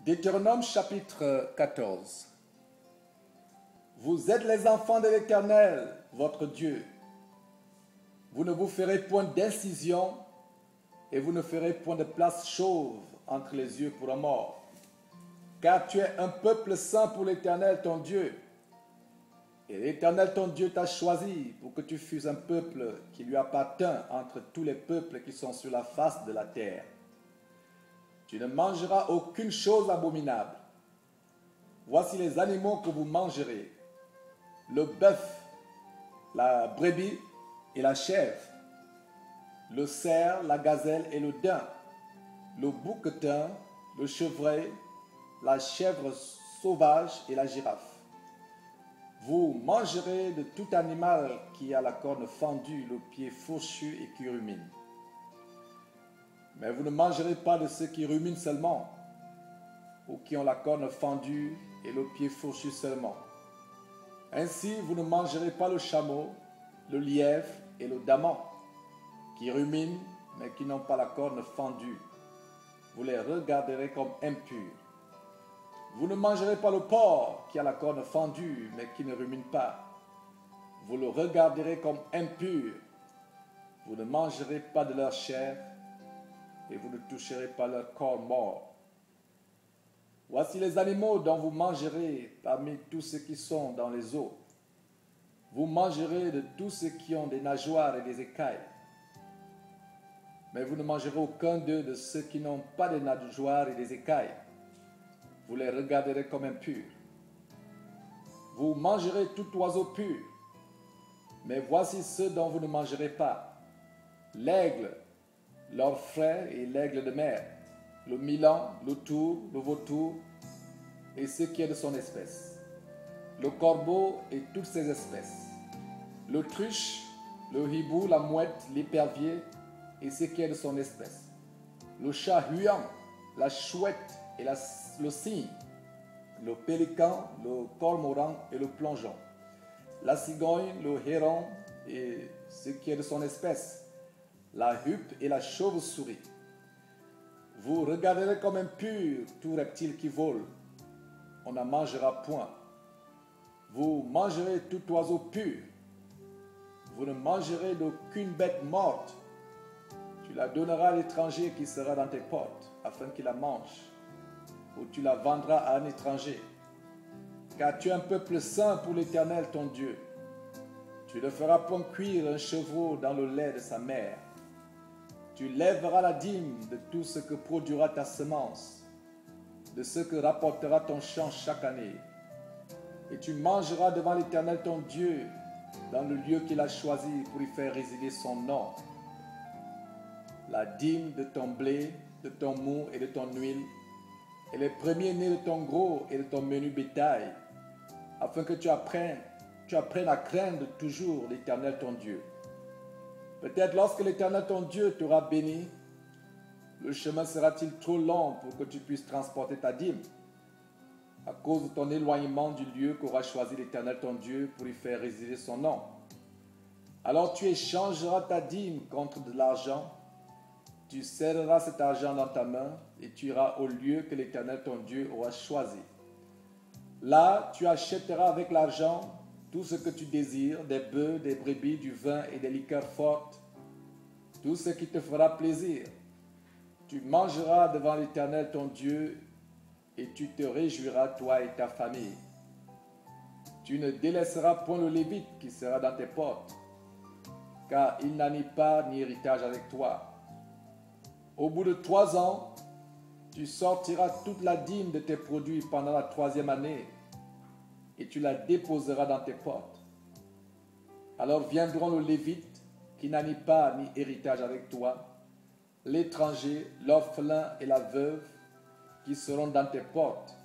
Deutéronome chapitre 14. Vous êtes les enfants de l'Éternel, votre Dieu. Vous ne vous ferez point d'incision et vous ne ferez point de place chauve entre les yeux pour la mort. Car tu es un peuple saint pour l'Éternel ton Dieu. Et l'Éternel ton Dieu t'a choisi pour que tu fusses un peuple qui lui appartient entre tous les peuples qui sont sur la face de la terre. Tu ne mangeras aucune chose abominable. Voici les animaux que vous mangerez: le bœuf, la brebis et la chèvre, le cerf, la gazelle et le daim, le bouquetin, le chevreuil, la chèvre sauvage et la girafe. Vous mangerez de tout animal qui a la corne fendue, le pied fourchu et qui rumine. Mais vous ne mangerez pas de ceux qui ruminent seulement, ou qui ont la corne fendue et le pied fourchu seulement. Ainsi, vous ne mangerez pas le chameau, le lièvre et le daman, qui ruminent, mais qui n'ont pas la corne fendue. Vous les regarderez comme impurs. Vous ne mangerez pas le porc, qui a la corne fendue, mais qui ne rumine pas. Vous le regarderez comme impur. Vous ne mangerez pas de leur chair, et vous ne toucherez pas leur corps mort. Voici les animaux dont vous mangerez parmi tous ceux qui sont dans les eaux. Vous mangerez de tous ceux qui ont des nageoires et des écailles. Mais vous ne mangerez aucun d'eux de ceux qui n'ont pas de nageoires et des écailles. Vous les regarderez comme impurs. Vous mangerez tout oiseau pur. Mais voici ceux dont vous ne mangerez pas: l'aigle, l'orfraie et l'aigle de mer, le milan, le tour, le vautour et ce qui est de son espèce, le corbeau et toutes ses espèces, l'autruche, le hibou, la mouette, l'épervier et ce qui est de son espèce, le chat huant, la chouette et le cygne, le pélican, le cormoran et le plongeon, la cigogne, le héron et ce qui est de son espèce, la huppe et la chauve-souris. Vous regarderez comme impur tout reptile qui vole. On n'en mangera point. Vous mangerez tout oiseau pur. Vous ne mangerez d'aucune bête morte. Tu la donneras à l'étranger qui sera dans tes portes, afin qu'il la mange, ou tu la vendras à un étranger. Car tu es un peuple saint pour l'Éternel ton Dieu. Tu ne feras point cuire un chevreau dans le lait de sa mère. Tu lèveras la dîme de tout ce que produira ta semence, de ce que rapportera ton champ chaque année. Et tu mangeras devant l'Éternel ton Dieu, dans le lieu qu'il a choisi pour y faire résider son nom, la dîme de ton blé, de ton mou et de ton huile, et les premiers-nés de ton gros et de ton menu bétail, afin que tu apprennes à craindre toujours l'Éternel ton Dieu. Peut-être lorsque l'Éternel ton Dieu t'aura béni, le chemin sera-t-il trop long pour que tu puisses transporter ta dîme, à cause de ton éloignement du lieu qu'aura choisi l'Éternel ton Dieu pour y faire résider son nom. Alors tu échangeras ta dîme contre de l'argent, tu serreras cet argent dans ta main et tu iras au lieu que l'Éternel ton Dieu aura choisi. Là, tu achèteras avec l'argent tout ce que tu désires, des bœufs, des brebis, du vin et des liqueurs fortes, tout ce qui te fera plaisir. Tu mangeras devant l'Éternel ton Dieu et tu te réjouiras, toi et ta famille. Tu ne délaisseras point le Lévite qui sera dans tes portes, car il n'a ni part ni héritage avec toi. Au bout de 3 ans, tu sortiras toute la dîme de tes produits pendant la 3e année, et tu la déposeras dans tes portes. Alors viendront le Lévite, qui n'a ni part ni héritage avec toi, l'étranger, l'orphelin et la veuve, qui seront dans tes portes,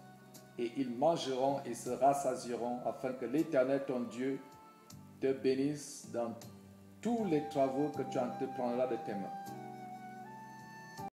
et ils mangeront et se rassasieront, afin que l'Éternel ton Dieu te bénisse dans tous les travaux que tu entreprendras de tes mains.